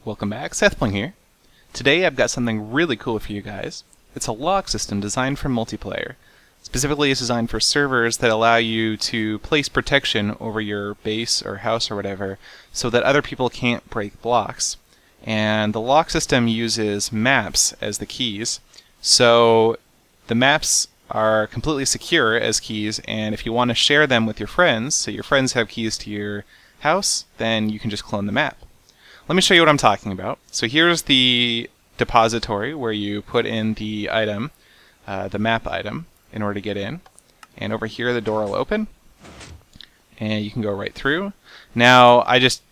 Welcome back, SethBling here. Today I've got something really cool for you guys. It's a lock system designed for multiplayer. Specifically, it's designed for servers that allow you to place protection over your base or house or whatever so that other people can't break blocks. And the lock system uses maps as the keys. So the maps are completely secure as keys, and if you want to share them with your friends, so your friends have keys to your house, then you can just clone the map. Let me show you what I'm talking about. So here's the depository where you put in the item, the map item, in order to get in. And over here the door will open, and you can go right through. Now I just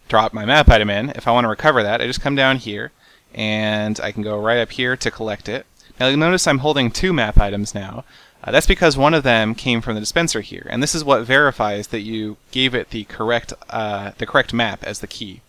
dropped my map item in. If I want to recover that, I just come down here, and I can go right up here to collect it. Now you'll notice I'm holding two map items now. That's because one of them came from the dispenser here, and this is what verifies that you gave it the correct map as the key.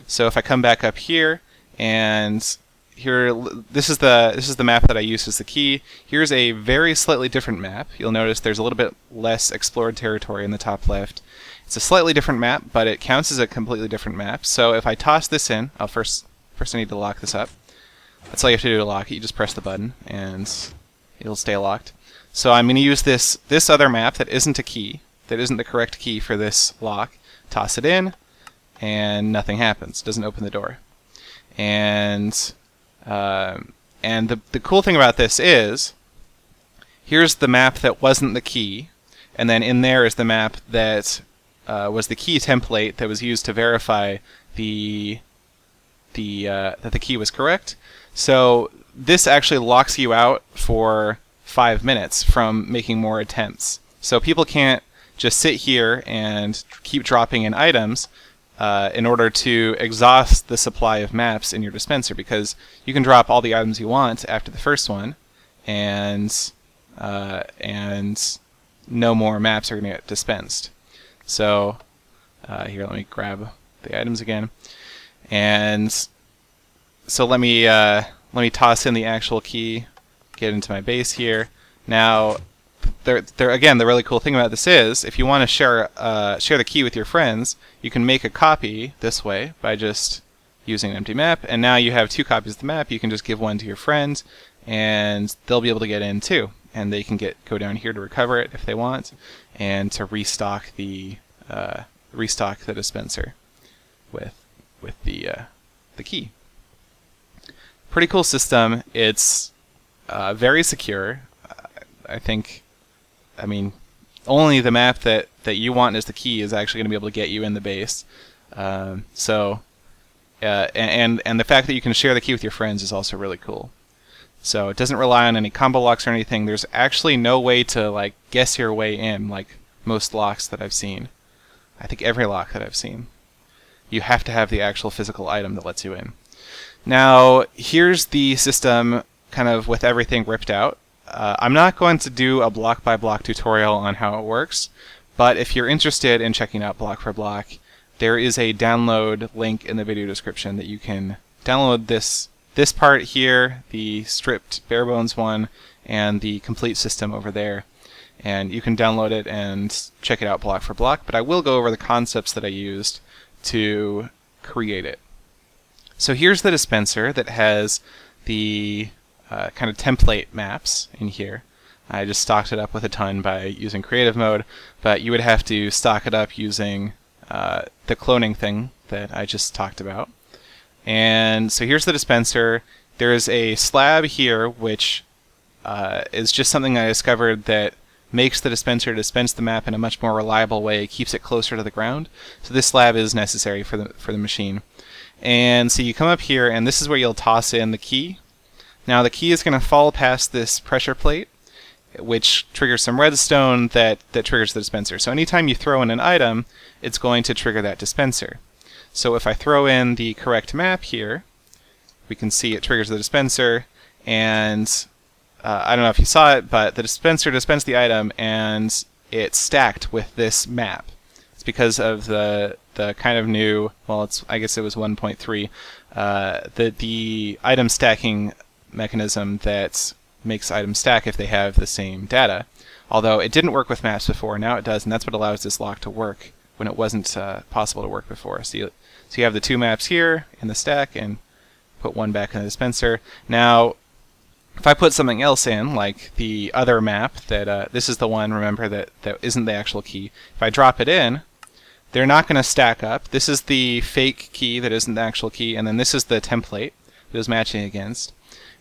So if I come back up here, and here, this is the map that I used as the key. Here's a very slightly different map. You'll notice there's a little bit less explored territory in the top left. It's a slightly different map, but it counts as a completely different map. So if I toss this in, first I need to lock this up. That's all you have to do to lock it. You just press the button, and it'll stay locked. So I'm going to use this other map that isn't a key, that isn't the correct key for this lock. Toss it in, and nothing happens. It doesn't open the door. And the cool thing about this is, here's the map that wasn't the key, and then in there is the map that was the key template that was used to verify that the key was correct. So this actually locks you out for 5 minutes from making more attempts. So people can't just sit here and keep dropping in items in order to exhaust the supply of maps in your dispenser, because you can drop all the items you want after the first one, and no more maps are going to get dispensed. So here, let me grab the items again, and so let me toss in the actual key, get into my base here. Now, again, the really cool thing about this is, if you want to share the key with your friends, you can make a copy this way by just using an empty map, and now you have two copies of the map. You can just give one to your friend, and they'll be able to get in too, and they can go down here to recover it if they want, and to restock the dispenser with the key. Pretty cool system. It's very secure. I mean, only the map that you want as the key is actually going to be able to get you in the base. And the fact that you can share the key with your friends is also really cool. So it doesn't rely on any combo locks or anything. There's actually no way to guess your way in like most locks that I've seen. I think every lock that I've seen. You have to have the actual physical item that lets you in. Now, here's the system kind of with everything ripped out. I'm not going to do a block-by-block tutorial on how it works, but if you're interested in checking out block for block, there is a download link in the video description that you can download this part here, the stripped bare bones one, and the complete system over there. And you can download it and check it out block for block, but I will go over the concepts that I used to create it. So here's the dispenser that has the kind of template maps in here. I just stocked it up with a ton by using creative mode, but you would have to stock it up using the cloning thing that I just talked about. And so here's the dispenser. There's a slab here which is just something I discovered that makes the dispenser dispense the map in a much more reliable way. It keeps it closer to the ground. So this slab is necessary for the machine. And so you come up here, and this is where you'll toss in the key. Now the key is going to fall past this pressure plate, which triggers some redstone that triggers the dispenser. So anytime you throw in an item, it's going to trigger that dispenser. So if I throw in the correct map here, we can see it triggers the dispenser, and I don't know if you saw it, but the dispenser dispensed the item, and it stacked with this map. It's because of the kind of new, well, I guess it was 1.3, the item stacking mechanism that makes items stack if they have the same data. Although it didn't work with maps before, now it does, and that's what allows this lock to work when it wasn't possible to work before. So So you have the 2 maps here in the stack, and put 1 back in the dispenser. Now, if I put something else in, like the other map, that this is the one, remember, that isn't the actual key. If I drop it in, they're not going to stack up. This is the fake key that isn't the actual key, and then this is the template that is matching against.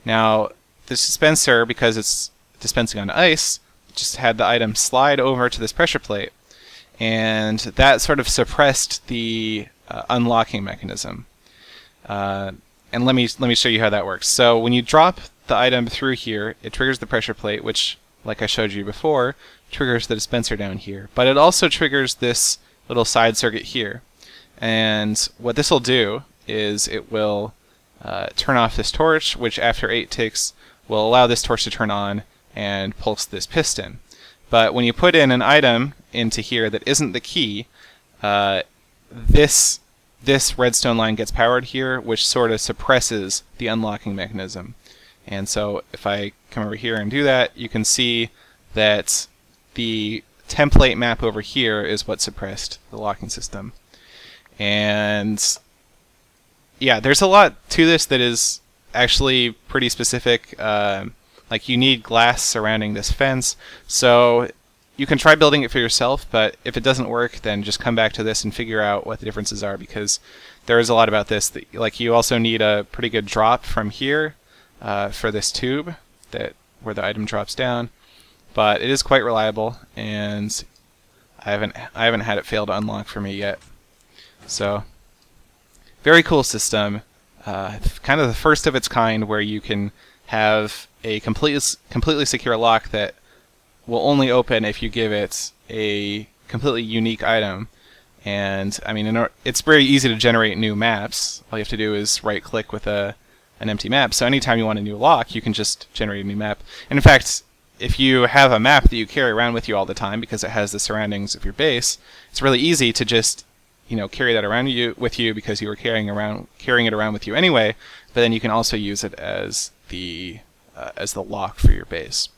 Now, this dispenser, because it's dispensing on ice, just had the item slide over to this pressure plate, and that sort of suppressed the unlocking mechanism. And let me show you how that works. So when you drop the item through here, it triggers the pressure plate, which, like I showed you before, triggers the dispenser down here. But it also triggers this little side circuit here. And what this will do is it will turn off this torch, which after 8 ticks will allow this torch to turn on and pulse this piston. But when you put in an item into here that isn't the key, this redstone line gets powered here, which sort of suppresses the unlocking mechanism. And so if I come over here and do that, you can see that the template map over here is what suppressed the locking system. And yeah, there's a lot to this that is actually pretty specific. Like you need glass surrounding this fence, so you can try building it for yourself, but if it doesn't work, then just come back to this and figure out what the differences are, because there is a lot about this. Like you also need a pretty good drop from here for this tube where the item drops down, but it is quite reliable, and I haven't had it fail to unlock for me yet. So very cool system, kind of the first of its kind where you can have a completely secure lock that will only open if you give it a completely unique item. And I mean, it's very easy to generate new maps. All you have to do is right-click with an empty map. So anytime you want a new lock, you can just generate a new map. And in fact, if you have a map that you carry around with you all the time because it has the surroundings of your base, it's really easy to just carry that around with you because you were carrying it around with you anyway. But then you can also use it as the lock for your base.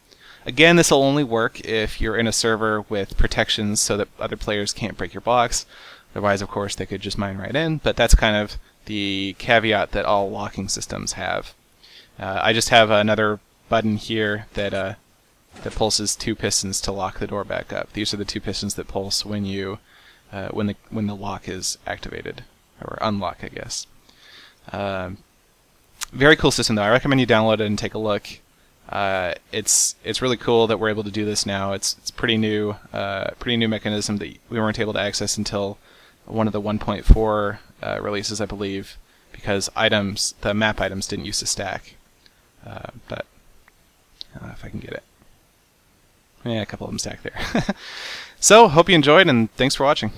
Again, this will only work if you're in a server with protections so that other players can't break your blocks. Otherwise, of course, they could just mine right in. But that's kind of the caveat that all locking systems have. I just have another button here that pulses 2 pistons to lock the door back up. These are the 2 pistons that pulse when the lock is activated, or unlock, I guess. Very cool system, though. I recommend you download it and take a look. It's really cool that we're able to do this now. It's pretty new mechanism that we weren't able to access until one of the 1.4 releases, I believe, because the map items didn't use to stack. But if I can get it, yeah, a couple of them stack there. So hope you enjoyed, and thanks for watching.